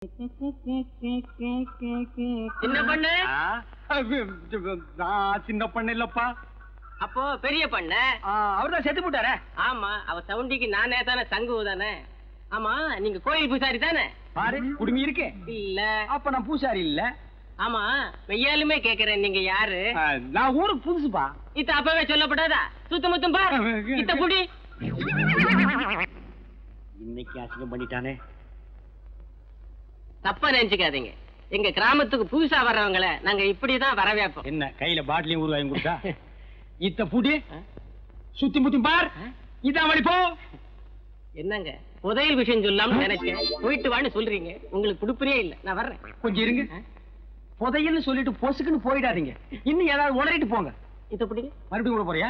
சின்ன பண்ணு சின்ன பண்ண இல்லப்பா. அப்போ பெரிய பண்ண அவர்தான் செத்து போட்டாரே. ஆமா, அவ சவுண்டிக்கு நானே தானே தங்கு தானே. ஆமா, நீங்க கோயில் பூசாரி தானே? பாரு குடுமி இருக்கு. இல்ல, அப்ப நான் பூசாரி இல்ல. ஆமா, மெய்யாலுமே கேக்குறேன், நீங்க யாரு? நான் ஊருக்கு புதுசுப்பா. இத்த அப்பவே சொல்லப்படாதா? சுத்தமுத்தும் பா, இத்த புடி. இன்னைக்கு அசிங்கம் பண்ணிட்டானே. தப்பா நினைச்சுக்காதீங்க, எங்க கிராமத்துக்கு புதுசா வர்றவங்கள நாங்க இப்படிதான் வரவேப்போம். என்ன கையில பாட்டிலையும் ஊர் வாங்கி கொடுத்தா? இத்த புடி, சுத்தி முத்தி பார். இதான் வழி போ. என்னங்க புதையல் விஷயம் சொல்லாம நினைச்சேன், போயிட்டு வான்னு சொல்றீங்க. உங்களுக்கு புடுப்பறியே இல்ல, நான் வர்றேன். கொஞ்சம் இருங்க. புதையல்னு சொல்லிட்டு பொசுக்குன்னு போயிடாதீங்க. இன்னும் ஏதாவது உளறிட்டு போங்க. இத புடிங்க. மறுபடியும் கூட போறியா?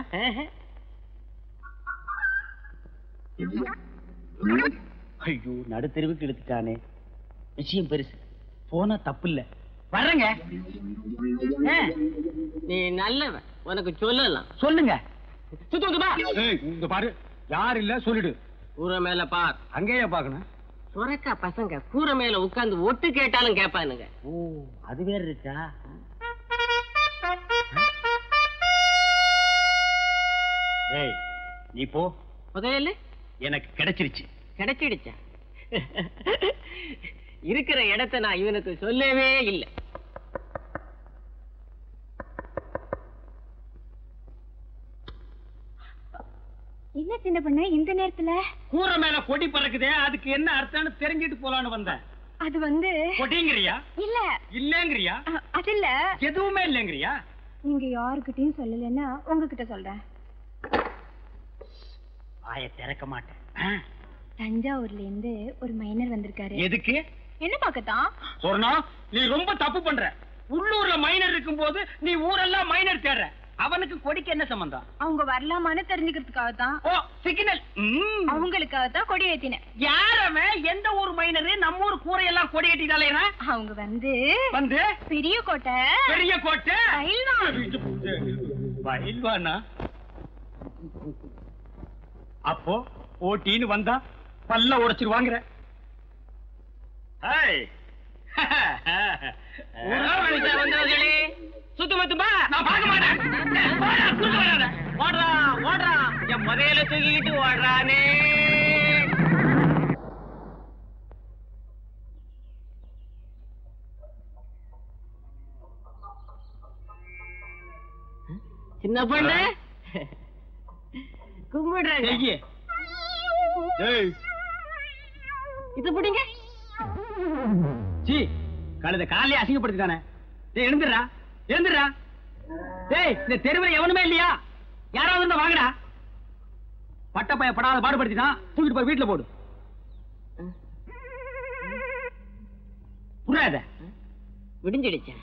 ஐயோ, நடுத்தெருவுக்கு எடுத்துட்டானே. விஷயம் பெருசு, போனா தப்பு இல்ல. வர்றேங்க. நீ நல்லவன், உனக்கு சொல்லலாம். சொல்லுங்க. சுத்தம் பாரு, யார் இல்ல சொல்லிடு. கூரை மேல பார். அங்கேயே பாக்கணும். சுரக்கா பசங்க கூரை மேல உட்கார்ந்து ஒட்டு கேட்டாலும் கேட்பானுங்க. ஓ, அது வேற இருக்கா? ஏய், நீ போ. புதையல் எனக்கு கிடைச்சிருச்சு. கிடைச்சிடுச்சா? இருக்கிற இடத்தை நான் இவனுக்கு சொல்லவே இல்லை. என்ன சின்ன பண்ண இந்த நேரத்துல? கூரை மேல கொடி பறக்குதே, அதுக்கு என்ன அர்த்தம்னு தெரிஞ்சிட்டு போலான்னு வந்தேன். அது வந்து கொடிங்கறியா? இல்ல இல்லங்கறியா? அது இல்ல, எதுவுமே இல்லங்கறியா? நீங்க யாருக்கிட்டையும் சொல்லலன்னா உங்ககிட்ட சொல்றேன். வாயை திறக்க மாட்டேன். தஞ்சாவூர்ல இருந்து ஒரு மைனர் வந்திருக்காரு. எதுக்கு? என்ன பாக்கத்தான்? சொன்னா நீ ரொம்ப தப்பு பண்ற. உள்ளூர்ல மைனர் இருக்கும் போது நீ ஊரெல்லாம் மைனர் தேடுற. அவனுக்கு கொடிக்கு என்ன சம்பந்தம்? அவங்க வரலாமான்னு தெரிஞ்சுக்கிறதுக்காக தான். ஓ, சிக்னல். அவங்களுக்காக தான் கொடி ஏத்தினேன். யாரமே எந்த ஊர் மைனரு நம்ம ஊர் கூரையெல்லாம் கொடி கட்டிட்டாலேனா? அவங்க வந்து பெரிய கோட்டை. பெரிய கோட்டை பயில்வானா? அப்போ ஓட்டின்னு வந்தா பல்ல உடைச்சிட்டு வாங்குற. வந்தவர்களே, சுத்தமத்துமா நான் பார்க்க மாட்டேன். ஓடுறா ஓடுறா, என் புதையல தூக்கிட்டு ஓடுறானே. சின்ன பொண்ணு கும்பிடுறாங்க. இது பிடிங்க. கழுத காலையே அசிங்கப்படுத்திட்டானே. எழுந்துடுறா எழுந்துடுறா. டேய், இந்த தெருவில் எவனுமே இல்லையா? யாராவது இருந்தா வாங்கடா. பட்டப்பைய படாத பாடுபடுத்திட்டான். தூக்கிட்டு போய் வீட்டுல போடு. புரியாத? விடிஞ்சிடுச்சேன்.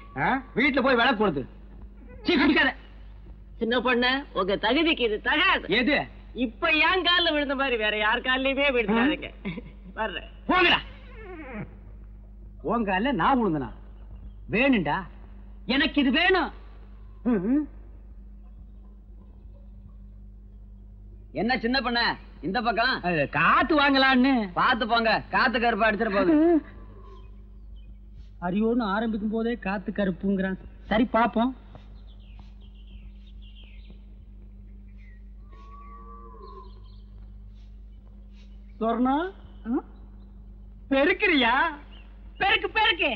வீட்டுல போய் விளக்கு கொடுத்து. குடிக்காத. சின்ன பொண்ணு, உங்க தகுதிக்கு இது தகாது. எது? இப்ப என் காலில் விழுந்த மாதிரி வேற யார் காலிலுமே விழுந்தாருங்க. வர்றேன். போங்கடா. உங்க கால நான் விழுந்தனா? வேணும்டா, எனக்கு இது வேணும். என்ன சின்ன பண்ண இந்த பக்கம்? காத்து வாங்கலான்னு. பாத்து போங்க, காத்து கருப்பு அடிச்சிட போகுது. அரியோன்னு ஆரம்பிக்கும் போதே காத்து கருப்புங்கிறான். சரி பாப்போம். சொர்ணம், பெருக்கிறியா? பெருக்கு பெருக்கு.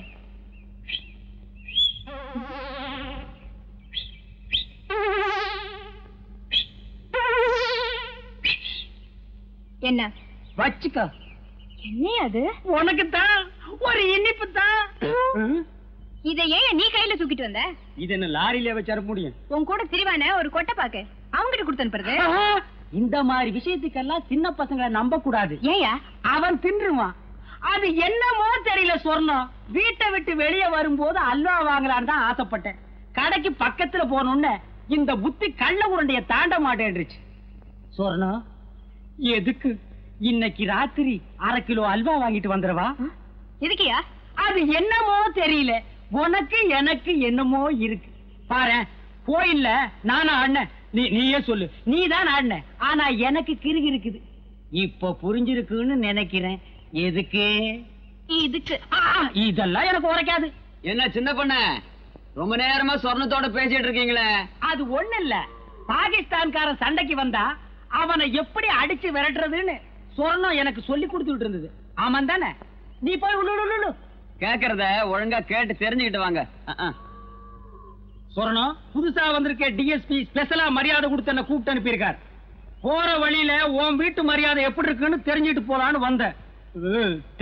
என்ன வச்சுக்க. என்ன அது? உனக்குத்தான் ஒரு இனிப்பு தான். இதை ஏன் நீ கையில தூக்கிட்டு வந்த? இது என்ன லாரியில வச்சு அனுப்ப முடியும்? உன் கூட திரிவான ஒரு கொட்டை பாக்கு அவங்கிட்ட கொடுத்து அனுப்புறது. இந்த மாதிரி விஷயத்துக்கெல்லாம் சின்ன பசங்களை நம்ப கூடாது. ஏயா? அவன் தின்றுவான். அது என்னமோ தெரியல. சொர்ணம் வீட்டை விட்டு வெளியே வரும்போது அல்வா வாங்கலான்னு தான் ஆசைப்பட்டேன். கடைக்கு பக்கத்துல போனோன்னு இந்த புத்தி கள்ள உருண்டைய தாண்ட மாட்டேன்றுச்சு. சொர்ணம், எதுக்கு இன்னைக்கு ராத்திரி 1/2 கிலோ அல்வா வாங்கிட்டு வந்துடவா? எதுக்கியா? அது என்னமோ தெரியல. உனக்கு எனக்கு என்னமோ இருக்கு. பாரு, கோயில்ல நானா ஆடினேன், நீயே சொல்லு. நீதான் ஆடின, ஆனா எனக்கு கிறுகி இருக்குது. இப்ப புரிஞ்சிருக்குன்னு நினைக்கிறேன். எதுக்கு? இதுக்கு இதெல்லாம் எனக்கு உரைக்காது. என்ன சின்ன பொண்ண ரொம்ப நேரமா சொர்ணத்தோட பேசிட்டு இருக்கீங்களே? அது ஒண்ணு இல்ல, பாகிஸ்தான்காரன் சண்டைக்கு வந்தா அவனை எப்படி அடிச்சு விரட்டுறதுன்னு சொர்ணம் எனக்கு சொல்லி கொடுத்துட்டு இருந்தது. ஆமாம் தானே? நீ போய் உள்ளு. கேக்குறத ஒழுங்கா கேட்டு தெரிஞ்சுக்கிட்டு வாங்க. சொர்ணம், புதுசா வந்திருக்க டிஎஸ்பி ஸ்பெஷலா மரியாதை கொடுத்து என்ன கூப்பிட்டு அனுப்பியிருக்கார். போற வழியில உன் வீட்டு மரியாதை எப்படி இருக்குன்னு தெரிஞ்சுட்டு போலான்னு வந்தேன்.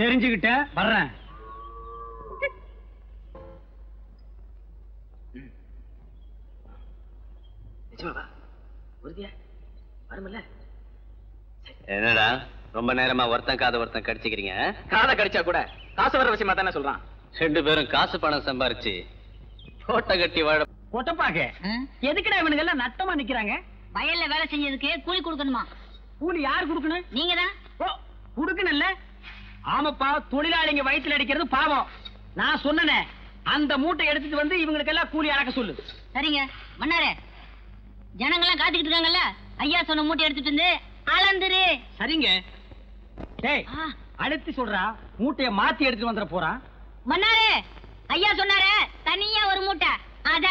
தெரிஞ்சுக்கிட்ட வர்றேன். என்னடா ரொம்ப நேரமா ஒருத்தன் காதை ஒருத்தன் கடிச்சுக்கிறீங்க? காதை கடிச்சா கூட காசு வர விஷயமா தானே சொல்றான். 2 பேரும் காசு பணம் சம்பாரிச்சு கோட்டை கட்டி வாழ. கொட்டப்பாக்க எதுக்குடா இவனுங்க எல்லாம் நட்டமா நிக்கிறாங்க? வயல்ல வேலை செஞ்சதுக்கு கூலி கொடுக்கணுமா? கூலி யார் கொடுக்கணும்? நீங்க தான். ஓ, குடுக்கணும்ல. ஆமாப்பா, தொழிலாளிங்க வயிற்றுல அடிக்கிறது பாவம். நான் சொன்னனே, அந்த மூட்டை எடுத்துட்டு வந்து இவங்களுக்கு எல்லாம் கூலி அடக்க சொல்லு. சரிங்க மன்னாரே, ஜனங்கள்லாம் காத்துக்கிட்டு இருக்காங்கல்ல, ஐயா சொன்ன மூட்டை எடுத்துட்டு வந்து அளந்துரு. சரிங்க. டேய், அழுத்தி சொல்றா, மூட்டைய மாத்தி எடுத்துட்டு வந்துட போறான். மன்னாரே, ஐயா சொன்னாரே தனியா ஒரு மூட்டை, அத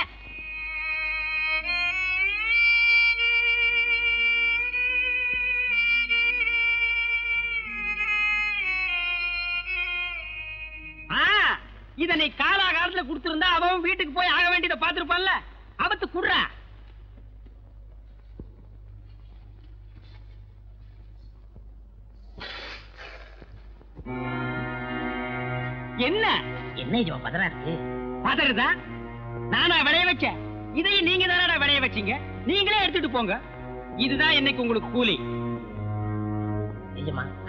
இத நீ காலாகாலத்துல கொடுத்திருந்தா அவன் வீட்டுக்கு போய் ஆக வேண்டியதை பாத்துருப்பான்ல. அவத்து குடுறா. என்ன என்ன பதறா இருக்கு? பதறுதா? நானா விளைய வச்சேன்? இதையும் நீங்க தானடா விளைய வச்சீங்க. நீங்களே எடுத்துட்டு போங்க. இதுதான் இன்னைக்கு உங்களுக்கு கூலி.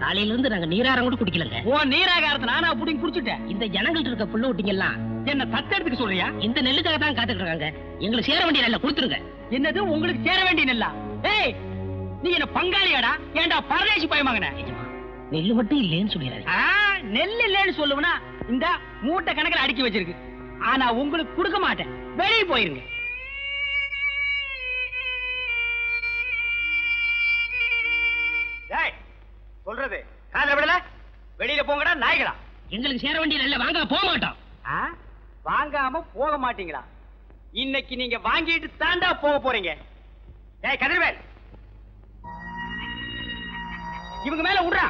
காலையில இருந்து நாங்க நீராரம் கூட குடிக்கலங்க. ஓ, நீராகாரத்தை நானா புடிங்க குடிச்சுட்டேன். இந்த ஜனங்கள்ட்ட இருக்க புள்ள விட்டீங்கலாம் என்ன தத்தெடுத்துக்க சொல்றியா? இந்த நெல்லுக்காக தான் காத்துட்டு இருக்காங்க. எங்களுக்கு சேர வேண்டிய நெல்லை கொடுத்துருங்க. என்னது உங்களுக்கு சேர வேண்டிய நெல்லா? ஏய், நீ என்ன பங்காளியாடா? ஏண்டா பரதேசி பயமாங்கன? நெல்லு மட்டும் இல்லைன்னு சொல்லிடுறாரு. நெல் இல்லைன்னு சொல்லுவனா இந்த மூட்டை கணக்கில் அடுக்கி வச்சிருக்கு. ஆனா உங்களுக்கு கொடுக்க மாட்டேன். வெளியே போயிருங்க. சொல்றது காதுல விடல. வெளியில போங்கடா நாய்களா. எங்களுக்கு சேர வேண்டிய நெல்லை வாங்க போக மாட்டோம். வாங்காம போக மாட்டீங்களா? இன்னைக்கு நீங்க வாங்கிட்டு தாண்டா போக போறீங்க. ஏய் கதிர்வேல், இவங்க மேல விடுறா.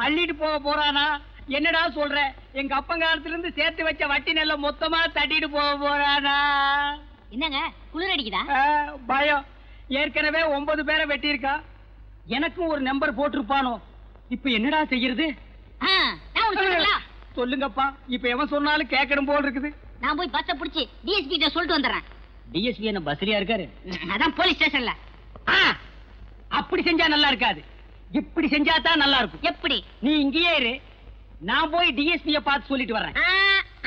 அள்ளிட்டு போக போறானா? என்னடா சொல்ற? எங்க அப்பங்காலத்துல இருந்து சேர்த்து வச்ச வட்டி நெல்ல மொத்தமா தட்டிட்டு போக போறானா? என்னங்க குளிர் அடிக்குதா? பயம். ஏற்கனவே 9 பேரை வெட்டி இருக்கா. எனக்கும் ஒரு நம்பர் போட்டிருப்பானோ. இப்ப என்னடா செய்யறது? சொல்லுங்கப்பா. இப்ப எவன் சொன்னாலும் கேட்கணும் போல் இருக்குது. நான் போய் பஸ்ஸ புடிச்சு டிஎஸ்பி கிட்ட சொல்லிட்டு வந்துடுறேன். டிஎஸ்பி என்ன பஸ்ரியா இருக்காரு? அதான் போலீஸ் ஸ்டேஷன்ல. அப்படி செஞ்சா நல்லா இருக்காது. இப்படி செஞ்சா தான் நல்லா இருக்கும். எப்படி? நீ இங்கேயே இரு, நான் போய் டிஎஸ்பிய பார்த்து சொல்லிட்டு வர்றேன்.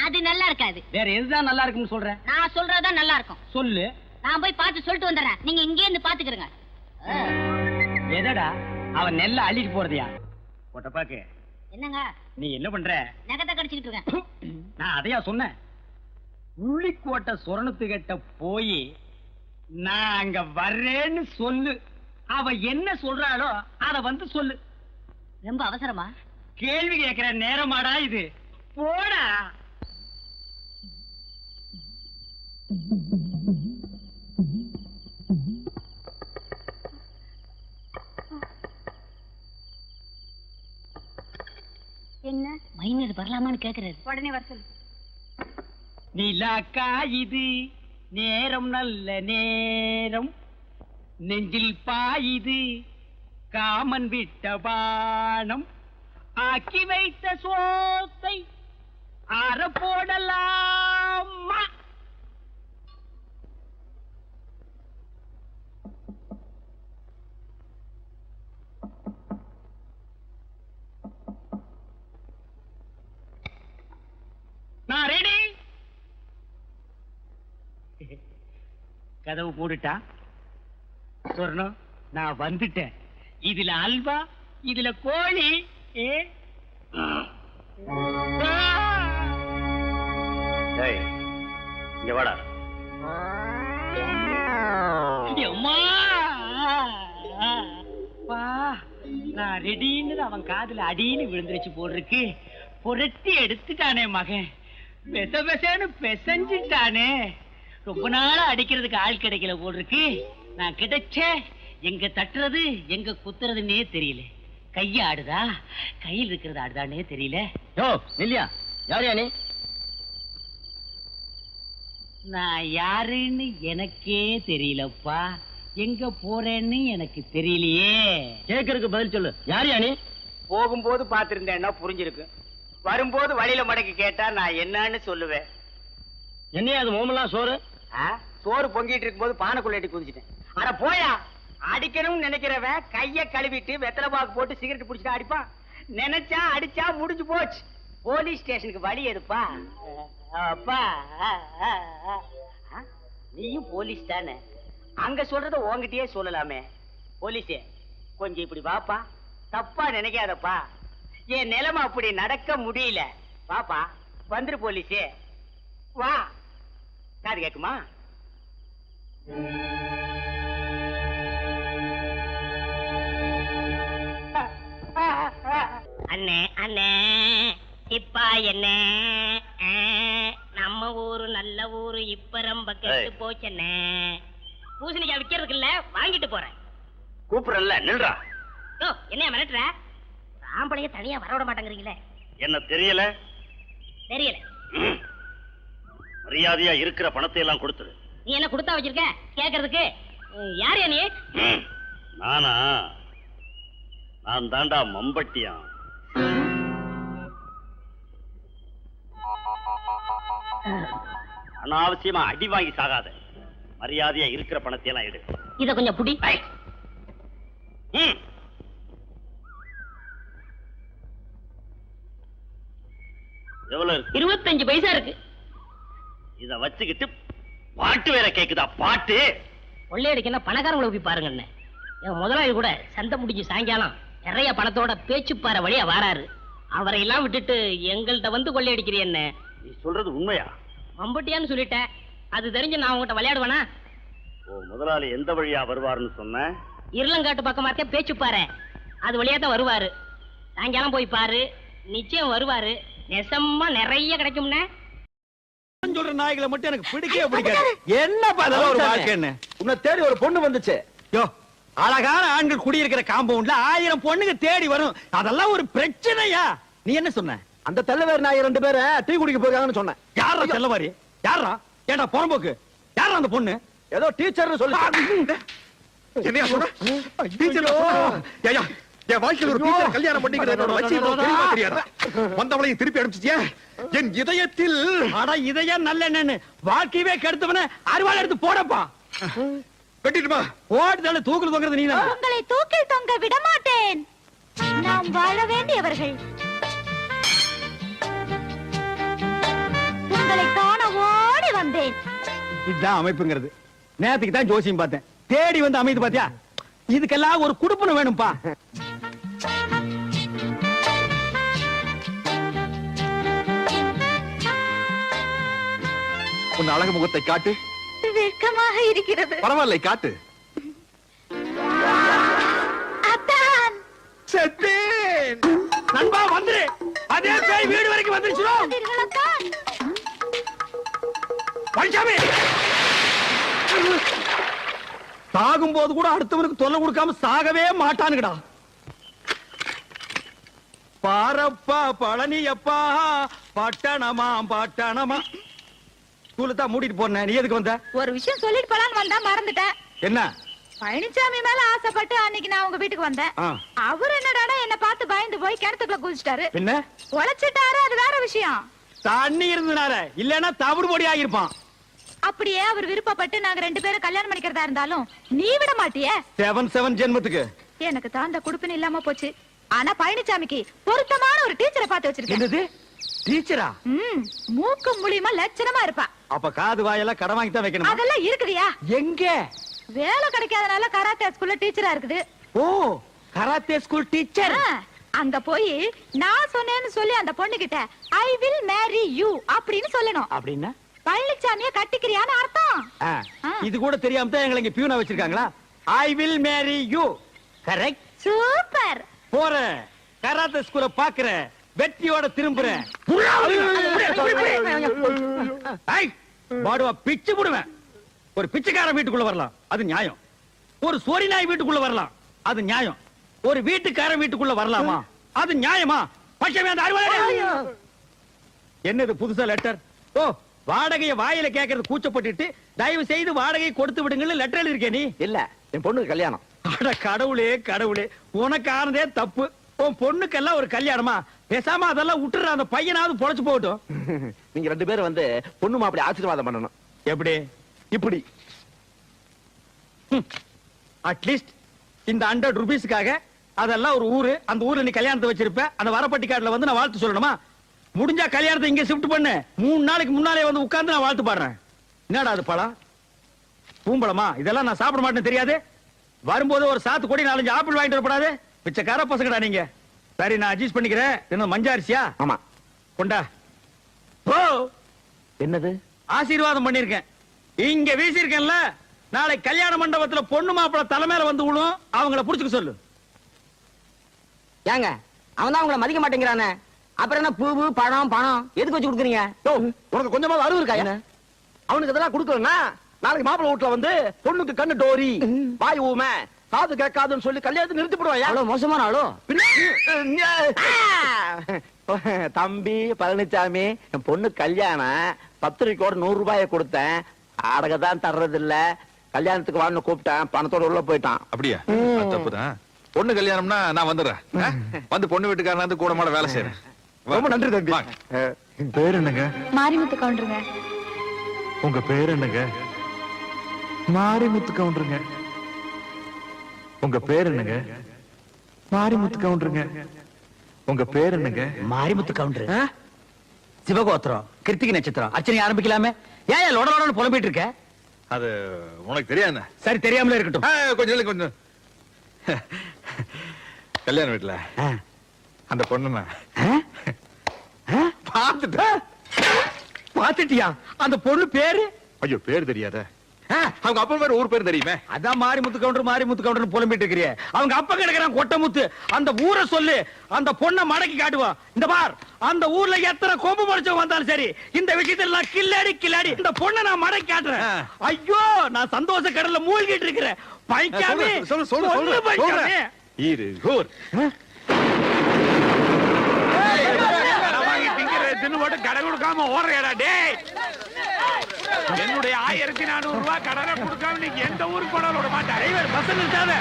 அது நல்லா இருக்காது. வேற எதுதான் நல்லா இருக்குன்னு சொல்ற? நான் சொல்றதுதான் நல்லா இருக்கும். சொல்லு. நான் போய் பார்த்து சொல்லிட்டு வந்துடுறேன். நீங்க இங்கே இருந்து பாத்துக்கிறங்க. எதடா அவன் நெல்ல அள்ளிட்டு போறதையா? கொட்டப்பாக்கு, என்னங்க நீ என்ன பண்ற? நகத்தை கடிச்சிட்டு இருக்கேன். நான் அதையா சொன்னேன். உள்ளிக்கோட்டை சொரணத்துக்கிட்ட போய் நான் அங்க வர்றேன்னு சொல்லு. அவ என்ன சொல்றாளோ அத வந்து சொல்லு. ரொம்ப அவசரமா? கேள்வி கேட்கிற நேரமாடா இது. போடா. என்ன மைனர் வரலாமான்னு கேக்குறாரு. உடனே வர சொல்லு. நிலாக்கா இது நேரம் நல்ல நேரம், நெஞ்சில் பாயுது காமன் விட்ட பானம், ஆக்கி வைத்த சோத்தை ஆற போடலாமா? நான் ரெடி. கதவு போட்டுட்டா சொர்ணம், நான் வந்துட்டேன். இதுல அல்வா, இதுல கோழி. இங்க வாடா. நான் நான் ரெடின்னு அவன் காதுல அடின்னு விழுந்துருச்சு போட்டிருக்கு. புரட்டி எடுத்துட்டானே மகன், பெசன்னு பெசஞ்சிட்டானே. ரொம்ப நாளா அடிக்கிறதுக்கு ஆள் கிடைக்கல போட்டிருக்கு. நான் கிடைச்ச எங்க தட்டுறது எங்க குத்துறதுன்னே தெரியல. கைய ஆடுதா கையில் இருக்கிறது ஆடுதானே தெரியல. இல்லையா யாரையா நீ? நான் யாருன்னு எனக்கே தெரியலப்பா, எங்க போறேன்னு எனக்கு தெரியலையே. கேக்குறதுக்கு பதில் சொல்லு. யாரையா நீ? போகும்போது பாத்திருந்தேன்னா புரிஞ்சிருக்கு, வரும்போது வழியில மடக்கி கேட்டா நான் என்னன்னு சொல்லுவேன். என்னையா அது மோமெல்லாம் சோறு? சோறு பொங்கிட்டு இருக்கும் போது பானைக்குள்ள எட்டி குதிச்சிட்டேன். அட போயா, அடிக்கணும்னு நினைக்கிறவன் கைய கழுவிட்டு வெத்தலை பாக்கு போட்டு சிகரெட் புடிச்சிட்டு அடிப்பான். நினைச்சா அடிச்சா முடிஞ்சு போச்சு. போலீஸ் ஸ்டேஷனுக்கு வழி எடுப்பா. அப்பா நீயும் போலீஸ் தானே, அங்க சொல்றத உன்கிட்டயே சொல்லலாமே. போலீஸே கொஞ்சம் இப்படி வாப்பா, தப்பா நினைக்காதப்பா, என் நிலைமை அப்படி நடக்க முடியல. வாப்பா வந்துரு போலீஸே, வா. காது கேக்குமா? அண்ணே அண்ணே இப்பா என்ன நம்ம ஊரு நல்ல ஊரு இப்ப ரொம்ப கெட்டு போச்சண்ணே. பூசணிக்காய் விக்கிறதுக்கு இல்ல, வாங்கிட்டு போறேன். கூப்பிடல நில்றா. என்ன மிரட்டுற? ஆம்பளைய தனியா வரவிட மாட்டேங்கிறீங்களே. என்ன தெரியல? தெரியல. மரியாதையா இருக்கிற பணத்தை எல்லாம் கொடுத்துரு. நீ என்ன கொடுத்தா வச்சிருக்க கேக்குறதுக்கு? யாரு நீ? நானா? நான் தாண்டா மம்பட்டியான். அனாவசியமா அடி வாங்கி சாகாத, மரியாதையா இருக்கிற பணத்தை எல்லாம் எடு. இத கொஞ்சம் புடி. எவ்வளவு இருக்கு? 25 பைசா இருக்கு. இத வச்சுக்கிட்டு பாட்டு வேற கேக்குதா? பாட்டு கொள்ளையடிக்கணும் பணக்காரங்களை போய் பாருங்க. என் முதலாளி கூட சந்தை முடிஞ்சு சாயங்காலம் நிறைய பணத்தோட பேச்சுப்பார வழியா வாராரு. அவரை எல்லாம் விட்டுட்டு எங்கள்கிட்ட வந்து கொள்ளையடிக்கிறீ என்ன? நீ சொல்றது உண்மையா? மம்பட்டியான்னு சொல்லிட்டேன், அது தெரிஞ்சு நான் உங்ககிட்ட விளையாடுவேனா? ஓ முதலாளி எந்த வழியா வருவாருன்னு சொன்ன? இருளங்காட்டு பக்கமா இருக்க பேச்சுப்பாரு, அது வழியா தான் வருவாரு. சாயங்காலம் போய் பாரு, நிச்சயம் வருவாரு. நெசமா நிறைய கிடைக்கும்னே. சொல்ற நாய்களை மட்டும் எனக்கு பிடிக்கவே பிடிக்காது. என்னப்பா அதெல்லாம் ஒரு வாழ்க்கைன்னு? உன்னை தேடி ஒரு பொண்ணு வந்துச்சு. யோ, அழகான ஆண்கள் குடியிருக்கிற காம்பவுண்ட்ல 1000 பொண்ணுங்க தேடி வரும், அதெல்லாம் ஒரு பிரச்சனையா? நீ என்ன சொன்ன? அந்த தெல்லவேர் நாய் 2 பேரை டீ குடிக்க போயிருக்காங்கன்னு சொன்னேன். யாரா தெல்லவாரி? யாரா? ஏடா போறம்போக்கு? யாரா அந்த பொண்ணு? ஏதோ டீச்சர்னு சொல்லி. என்னையா சொல்ற? டீச்சர்? ஏயா, என் வாழ்க்கையில் ஒரு டீச்சர் கல்யாணம் பண்ணிக்கிறது என்னோட லட்சியம் தெரியாதா? வந்தவளையும் திருப்பி அனுப்பிச்சிட்டியா? என் இதயத்தில் அட இதயம் நல்ல என்னன்னு வாழ்க்கையவே கெடுத்தவன அறுவாள் எடுத்து போடப்பா. வெட்டிட்டுமா? ஓடுதல தூக்கில் தொங்குறது நீங்க. உங்களை தூக்கில் தொங்க விட மாட்டேன். நாம் வாழ வேண்டியவர்கள். உங்களை காண ஓடி வந்தேன். இதுதான் அமைப்புங்கிறது. நேத்துக்கு தான் ஜோசியம் பார்த்தேன், தேடி வந்து அமைது பாத்தியா? இதுக்கெல்லாம் ஒரு குடுப்பனை வேணும்பா. உன் அழகு முகத்தை காட்டு. வெட்கமாக இருக்கிறது. பரவாயில்லை, காட்டு. அத்தான் செத்தேன். நண்பா வந்துரு. அதே பேய் வீடு வரைக்கும் வந்துருச்சுடா. அத்தான். பஞ்சாமி சாகும் போது கூட அடுத்தவனுக்கு தொல்லை கொடுக்காம சாகவே மாட்டானுங்கடா. பாரப்பா பழனியப்பா பட்டணமா பட்டணமா. ஸ்கூலுக்கு தான் மூடிட்டு போறேன். நீ எதுக்கு வந்த? ஒரு விஷயம் சொல்லிட்டு போலான்னு வந்தா மறந்துட்டேன். என்ன? பழனிசாமி மேல ஆசைப்பட்டு அன்னைக்கு நான் உங்க வீட்டுக்கு வந்தேன். அவர் என்னடானா என்ன பார்த்து பயந்து போய் கிணத்துக்குள்ள குதிச்சிட்டாரு. என்ன? உழைச்சிட்டாரு, அது வேற விஷயம். தண்ணி இருந்தனால, இல்லன்னா தவிடு பொடி ஆகிருப்பான். அப்படியே அவர் விருப்பப்பட்டு நாங்க 2 பேரும் கல்யாணம் பண்ணிக்கிறதா இருந்தாலும் நீ விட மாட்டியே. 7 ஜென்மத்துக்கு எனக்கு தான் அந்த குடுப்பின இல்லாம போச்சு. ஆனா பழனிசாமிக்கு பொருத்தமான ஒரு டீச்சரை பார்த்து வச்சிருக்கேன். என்னது? டீச்சரா? மூக்கு மூலியமா லட்சணமா இருப்பா. அப்ப காது வாயெல்லாம் கடன் வாங்கி தான் வைக்கணும். அதெல்லாம் இருக்குதியா? எங்க? வேலை கிடைக்காதனால கராத்தே ஸ்கூல்ல டீச்சரா இருக்குது. ஓ, கராத்தே ஸ்கூல் டீச்சர். அங்க போய் நான் சொன்னேன்னு சொல்லி அந்த பொண்ணு கிட்ட ஐ வில் மேரி யூ அப்படின்னு சொல்லணும். அப்படின்னா பழனிசாமிய கட்டிக்கிறியான்னு அர்த்தம். இது கூட தெரியாம தான் எங்களை இங்க பியூனா வச்சிருக்காங்களா? I will marry you. Correct. Super. போறேன், கராத்தே ஸ்கூல பாக்குறேன், வெற்றியோட திரும்புறேன். பாடுவா பிச்சு போடுவேன். ஒரு பிச்சைக்காரன் வீட்டுக்குள்ள வரலாம், அது நியாயம். ஒரு சோரி நாய் வீட்டுக்குள்ள வரலாம், அது நியாயம். ஒரு வீட்டுக்காரன் வீட்டுக்குள்ள வரலாமா, அது நியாயமா? பட்சமே அந்த அறுவடை. என்னது புதுசா லெட்டர்? ஓ, வாடகையை வாயில கேட்கறது கூச்சப்பட்டுட்டு தயவு செய்து வாடகை கொடுத்து விடுங்கன்னு லெட்டர் எழுதிருக்கே நீ? இல்ல, என் பொண்ணுக்கு கல்யாணம். அட கடவுளே கடவுளே, உனக்கு ஆனதே தப்பு. உன் பொண்ணுக்கெல்லாம் ஒரு கல்யாணமா? பேசாம அதெல்லாம் விட்டுற, அந்த பையனாவது பொழைச்சு போகட்டும். நீங்க 2 பேரும் வந்து பொண்ணு மாப்பிள்ளை ஆசீர்வாதம் பண்ணணும். எப்படி? இப்படி அட்லீஸ்ட் இந்த 100 ரூபீஸ்க்காக அதெல்லாம் ஒரு ஊரு, அந்த ஊர்ல நீ கல்யாணத்தை வச்சிருப்ப, அந்த வரப்பட்டிக்காட்டுல வந்து நான் வாழ்த்து சொல்லணுமா? முடிஞ்சா கல்யாணத்தை இங்க ஷிஃப்ட் பண்ணு. 3 நாளைக்கு முன்னாலே வந்து உட்கார்ந்து நான் வாழ்த்து பாடுறேன். என்னடா அது பழம்? பூம்பழமா? இதெல்லாம் நான் சாப்பிட மாட்டேன்னு தெரியாது? வரும்போது ஒரு சாத்து கொடி 4-5 ஆப்பிள் வாங்கிட்டு வரப்படாது? பிச்சைக்கார பசங்கடா நீங்க. சரி, நான் அட்ஜஸ்ட் பண்ணிக்கிறேன். என்ன மஞ்சாரிசியா? ஆமா. கொண்டா. ஓ, என்னது? ஆசீர்வாதம் பண்ணிருக்கேன். இங்க வீசிருக்கேன்ல, நாளை கல்யாண மண்டபத்துல பொண்ணு மாப்பிள தலைமையில வந்து விழும். அவங்கள புடிச்சுக்க சொல்லு. ஏங்க, அவன் தான் உங்களை மதிக்க மாட்டேங்கிறானே, அப்புறம் என்ன பூவு பழம் பணம் எதுக்கு வச்சு கொடுக்குறீங்க? உனக்கு கொஞ்சமா அறிவு இருக்கா? என்ன அவனுக்கு இதெல்லாம் கொடுக்கலன்னா நாளைக்கு மாப்பிள்ளை வீட்டுல வந்து பொண்ணுக்கு கண்ணு டோரி, வாய் ஊமை, காது கேட்காதுன்னு சொல்லி கல்யாணத்தை நிறுத்தி போடுவாயா? அவ்வளவு மோசமான ஆளோ? தம்பி பழனிசாமி, என் பொண்ணு கல்யாணம், பத்திரிக்கையோட 100 ரூபாயை கொடுத்தேன். அடகதான் தர்றது இல்ல. கல்யாணத்துக்கு வான்னு கூப்பிட்டேன், பணத்தோட உள்ள போயிட்டான். அப்படியா? தப்புதான். பொண்ணு கல்யாணம்னா நான் வந்துடுறேன். வந்து பொண்ணு வீட்டுக்காரனா வந்து கூட மாட வேலை செய்யறேன். ரொம்ப நன்றி தம்பி. பேர் என்னங்க? மாரிமுத்து கவுண்டருங்க. உங்க பேர் என்னங்க? மாரிமுத்து கவுண்டருங்க. உங்க பேர் என்னங்க? மாரிமுத்து கவுண்டருங்க. உங்க பேர் என்னங்க? மாரிமுத்து கவுண்டர். சிவகோத்திரம், கிருத்திகை நட்சத்திரம். அர்ச்சனை ஆரம்பிக்கலாமே. ஏன் லொட லொடன்னு புலம்பிட்டு இருக்க? அது உனக்கு தெரியாது. சரி, தெரியாமலே இருக்கட்டும். கொஞ்சம் கல்யாண வீட்டுல அந்த பொண்ணு பாத்துட்டியா? அந்த பொண்ணு பேரு? ஐயோ, பேர் தெரியாத? அவங்க அப்பா பேர், ஊர் பேர் தெரியுமே. அதான் மாரிமுத்து கவுண்டர் புலம்பிட்டு இருக்கிறிய. அவங்க அப்பா கிடக்குறான் கொட்டமுத்து. அந்த ஊரை சொல்லு, அந்த பொண்ணை மடக்கி காட்டுவா. இந்த பார், அந்த ஊர்ல எத்தனை கொம்பு முடிச்சவங்க வந்தாலும் சரி, இந்த விஷயத்துல நான் கில்லாடி இந்த பொண்ணை நான் மடக்கி காட்டுறேன். ஐயோ, நான் சந்தோஷ கடல்ல மூழ்கிட்டு இருக்கிறேன். பைக்காமே சொல்லு. கடை கொடுக்காம ஓடுறா டேய். என்னுடைய 1400 ரூபாய் கடனை கொடுக்காம நீங்க எந்த ஊருக்கு போனாலும் விட மாட்டேன். பஸ் நிறுத்தாத.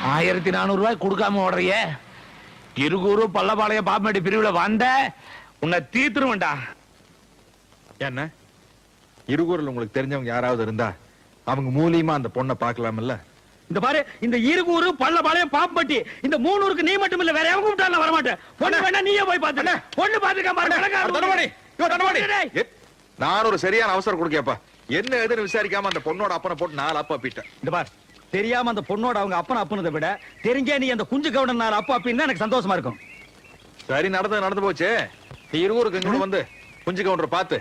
1400 ரூபாய் கொடுக்காம ஓடுறிய? இருகூரு பல்லபாளையம் பாப்பமேடு பிரிவுல வந்த உன்னை தீத்துருவேன்டா. என்ன இருகூரில் உங்களுக்கு தெரிஞ்சவங்க யாராவது இருந்தா அவங்க மூலியமா அந்த பொண்ணை பார்க்கலாம்ல? இந்த பாரு, இந்த இருகூரு பல்லபாளையம் பாப்பம்பட்டி இந்த 3 ஊருக்கு நீ மட்டும் இல்ல, வேற எவங்க கூப்பிட்டாலும் வர மாட்டேன். பொண்ணு வேணா நீயே போய் பாத்து. பொண்ணு பாத்துக்க பாருங்க. நான் ஒரு சரியான அவசரம் கொடுக்கப்பா. என்ன எதுன்னு விசாரிக்காம அந்த பொண்ணோட அப்பனை போட்டு 4 அப்பா பீட்டேன். இந்த பார், தெரியாம அந்த பொண்ணோட அவங்க அப்பனை அப்புனதை விட தெரிஞ்சே நீ அந்த குஞ்சு கவுடன் 4 அப்பா அப்படின்னு எனக்கு சந்தோஷமா இருக்கும். சரி, நடந்து போச்சு. நீ இருகூருக்கு இங்க வந்து குஞ்சு கவுண்டரை பார்த்து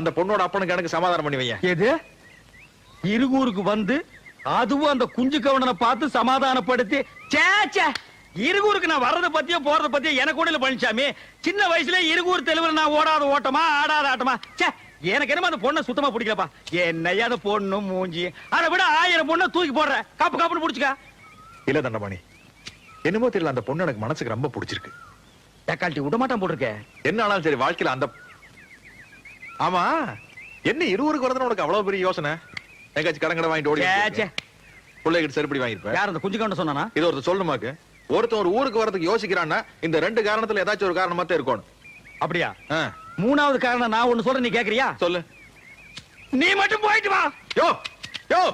அந்த பொண்ணோட அப்பனுக்கு எனக்கு சமாதானம் பண்ணி வைய. எது? இருகூருக்கு வந்து அதுவும் அந்த குஞ்சு கவுண்டனை பார்த்து சமாதானப்படுத்தி? சேச்சே, இருகூருக்கு நான் வர்றத பத்தியோ போறத பத்தியோ எனக்கு கூட இல்ல பழனிசாமி. சின்ன வயசுல இருகூர் தெலுங்குல நான் ஓடாத ஓட்டமா ஆடாத ஆட்டமா. சே, எனக்கு என்னமா அந்த பொண்ணை சுத்தமா பிடிக்கலப்பா. என்னையா அந்த பொண்ணு மூஞ்சி, அதை விட 1000 பொண்ணை தூக்கி போடுற. காப்புன்னு புடிச்சுக்க. இல்ல தண்டபாணி, என்னமோ தெரியல, அந்த பொண்ணு எனக்கு மனசுக்கு ரொம்ப பிடிச்சிருக்கு. தக்காளி விட மாட்டான் போட்டிருக்க. என்ன ஆனாலும் சரி, வாழ்க்கையில அந்த ஆமா என்ன இருவருக்கு வரதுன்னு உனக்கு அவ்வளவு பெரிய யோசனை? எங்காச்சும் கடங்கடை வாங்கிட்டு ஓடி பிள்ளைகிட்ட செருப்படி வாங்கிருப்பேன். யார் அந்த குஞ்சு கவுண்ட சொன்னானா? இது ஒருத்தர் சொல்லுமாக்கு. ஒருத்தன் ஒரு ஊருக்கு வரதுக்கு யோசிக்கிறான்னா இந்த 2 காரணத்துல ஏதாச்சும் ஒரு காரணமா தான் இருக்கணும். அப்படியா? 3வது காரணம் நான் ஒண்ணு சொல்றேன், நீ கேக்குறியா? சொல்லு. நீ மட்டும் போயிட்டு வா. யோ யோ